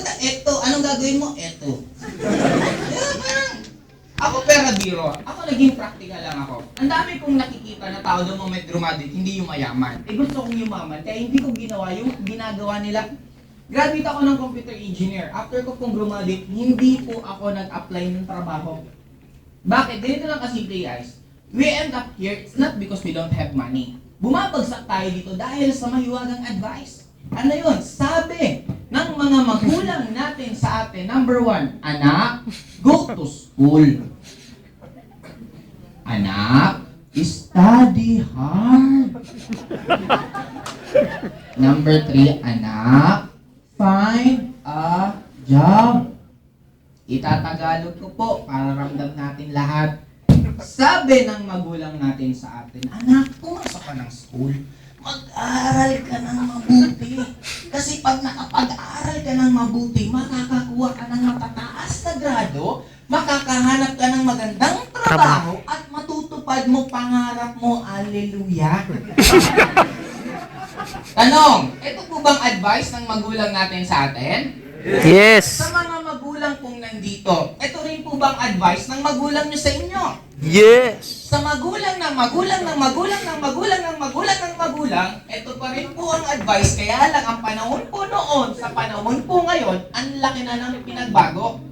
Eto, anong gagawin mo? Eto. Parang, ako pera biro. Ako naging practical lang ako. Ang dami kong nakikita na tao doon may drumadic, hindi yung mayaman. Gusto kong yumaman, kaya hindi ko ginawa yung ginagawa nila. Graduate ako ng computer engineer. After ko pong graduate, hindi po ako nag-apply ng trabaho. Bakit? Ganito lang kasimple guys. We end up here, it's not because we don't have money. Bumabagsak tayo dito dahil sa mahiwagang advice. Ano yun? Sabi ng mga magulang natin sa atin, number 1, anak, go to school. Anak, study hard. Number 3, anak, find a job. Itatagalog ko po para ramdam natin lahat. Sabi ng magulang natin sa atin, anak, pumasok ka ng school. Mag-aral ka ng mabuti. Kasi pag nakapag-aral ka ng mabuti, makakakuha ka ng matataas na grado, makakahanap ka ng magandang trabaho, at matutupad mo pangarap mo. Alleluia. Tanong, ito po bang advice ng magulang natin sa atin? Yes. Sa mga magulang pong nandito, ito rin po bang advice ng magulang nyo sa inyo? Yes. Sa magulang ng magulang ng magulang ng magulang ng magulang ng magulang, ito pa rin po ang advice. Kaya lang ang panahon po noon, sa panahon po ngayon, ang laki na ng pinagbago.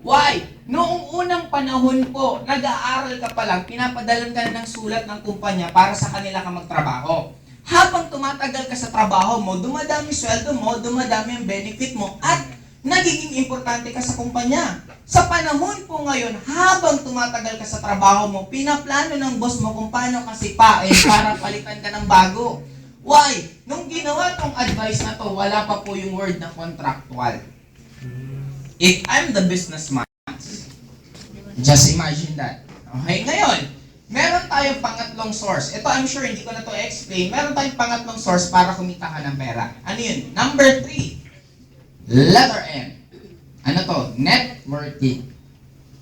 Why? Noong unang panahon po, nag-aaral ka pa lang, pinapadalan ka na ng sulat ng kumpanya para sa kanila ka magtrabaho. Habang tumatagal ka sa trabaho mo, dumadami sweldo mo, dumadami ang benefit mo, at nagiging importante ka sa kumpanya. Sa panahon po ngayon, habang tumatagal ka sa trabaho mo, pinaplano ng boss mo kung paano ka sipain para palitan ka ng bago. Why? Nung ginawa tong advice na to, wala pa po yung word na contractual. If I'm the businessman, just imagine that. Okay, ngayon, meron tayong pangatlong source. Ito, I'm sure, hindi ko na to explain. Meron tayong pangatlong source para kumita ka ng pera. Ano yun? Number 3, letter N. Ano to? Networking.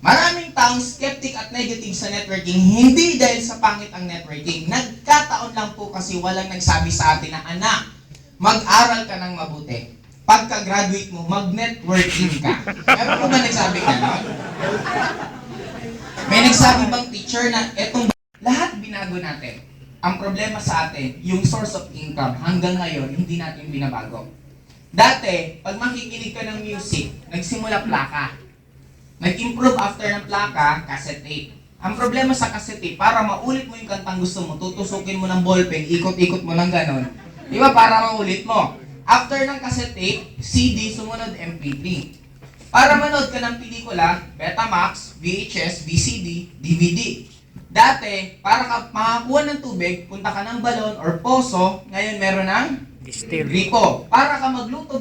Maraming taong skeptic at negative sa networking, hindi dahil sa pangit ang networking. Nagkataon lang po kasi walang nagsabi sa atin na, anak, mag-aral ka ng mabuti. Pagka-graduate mo, mag-networking ka. Meron po ba nagsabi ka nun? May nagsabi bang teacher na etong lahat binago natin? Ang problema sa atin, yung source of income, hanggang ngayon, hindi natin binabago. Dati, pag makikinig ka ng music, nagsimula plaka. Nag-improve after ng plaka, cassette tape. Ang problema sa cassette tape, para maulit mo yung kantang gusto mo, tutusukin mo ng ballpen, ikot-ikot mo ng ganon. Di ba? Para maulit mo. After ng cassette tape, CD, sumunod MP3. Para manood ka ng pelikula, Betamax, VHS, VCD, DVD. Dati, para ka makakuha ng tubig, punta ka ng balon or poso, ngayon meron ng gripo. Para ka magluto